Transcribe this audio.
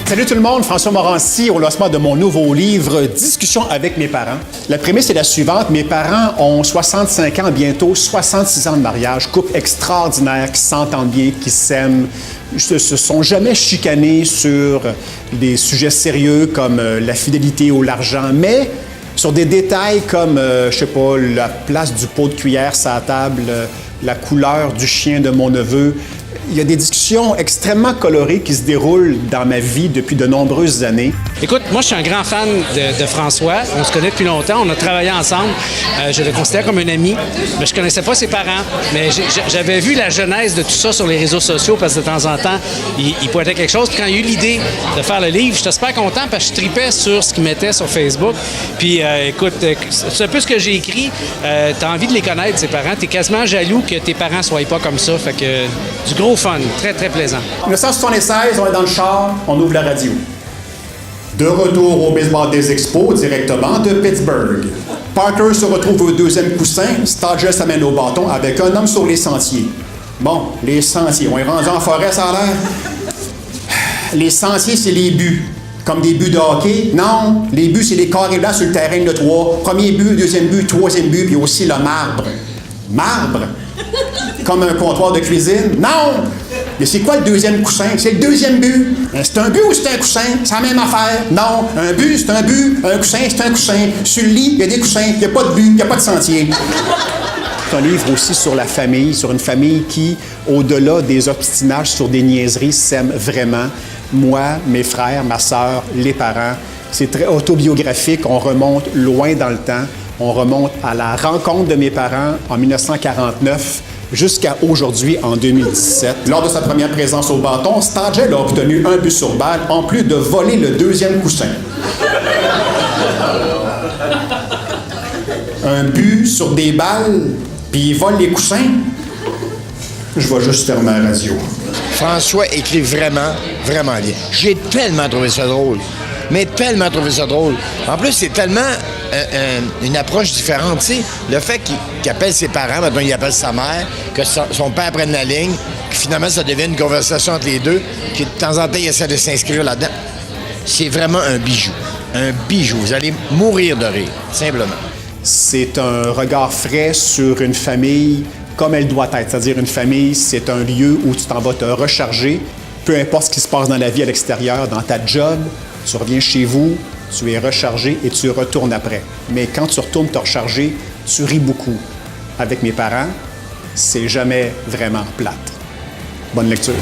Salut tout le monde, François Morancy au lancement de mon nouveau livre « Discussion avec mes parents ». La prémisse est la suivante. Mes parents ont 65 ans, bientôt 66 ans de mariage, couple extraordinaire qui s'entendent bien, qui s'aiment, se sont jamais chicanés sur des sujets sérieux comme la fidélité ou l'argent, mais sur des détails comme, je sais pas, la place du pot de cuillère sur la table, la couleur du chien de mon neveu. Il y a des discussions extrêmement colorées qui se déroulent dans ma vie depuis de nombreuses années. Écoute, moi, je suis un grand fan de François. On se connaît depuis longtemps. On a travaillé ensemble. Je le considère comme un ami. Mais je connaissais pas ses parents. Mais j'avais vu la genèse de tout ça sur les réseaux sociaux parce que de temps en temps, il pointait quelque chose. Puis quand il y a eu l'idée de faire le livre, j'étais super content parce que je tripais sur ce qu'il mettait sur Facebook. Puis écoute, c'est un peu ce que j'ai écrit. Tu as envie de les connaître, ses parents. Tu es quasiment jaloux que tes parents soient pas comme ça. Fait que du gros fun. Très, très plaisant. 1976, on est dans le char, on ouvre la radio. De retour au baseball des Expos, directement de Pittsburgh. Parker se retrouve au deuxième coussin, Stodger s'amène au bâton avec un homme sur les sentiers. Bon, les sentiers, on est rendu en forêt, ça a l'air? Les sentiers, c'est les buts. Comme des buts de hockey? Non, les buts, c'est les carrés blancs sur le terrain de 3. Premier but, deuxième but, troisième but, puis aussi le marbre. Marbre? Comme un comptoir de cuisine? Non! Mais c'est quoi le deuxième coussin? C'est le deuxième but. C'est un but ou c'est un coussin? C'est la même affaire. Non, un but, c'est un but. Un coussin, c'est un coussin. Sur le lit, il y a des coussins. Il n'y a pas de but, il n'y a pas de sentier. C'est un livre aussi sur la famille, sur une famille qui, au-delà des obstinages sur des niaiseries, s'aime vraiment. Moi, mes frères, ma sœur, les parents. C'est très autobiographique. On remonte loin dans le temps. On remonte à la rencontre de mes parents en 1949 jusqu'à aujourd'hui, en 2017. Lors de sa première présence au bâton, Stodger a obtenu un but sur balle, en plus de voler le deuxième coussin. Un but sur des balles, puis il vole les coussins? Je vais juste fermer la radio. François écrit vraiment, vraiment bien. J'ai tellement trouvé ça drôle. Mais tellement trouvé ça drôle. En plus, c'est tellement une approche différente. Tu sais, le fait qu'il appelle ses parents, maintenant il appelle sa mère, que son père prenne la ligne, que finalement ça devient une conversation entre les deux, qui de temps en temps il essaie de s'inscrire là-dedans. C'est vraiment un bijou. Un bijou. Vous allez mourir de rire, simplement. C'est un regard frais sur une famille comme elle doit être. C'est-à-dire une famille, c'est un lieu où tu t'en vas te recharger, peu importe ce qui se passe dans la vie à l'extérieur, dans ta job. Tu reviens chez vous, tu es rechargé et tu retournes après. Mais quand tu retournes te recharger, tu ris beaucoup. Avec mes parents, c'est jamais vraiment plate. Bonne lecture.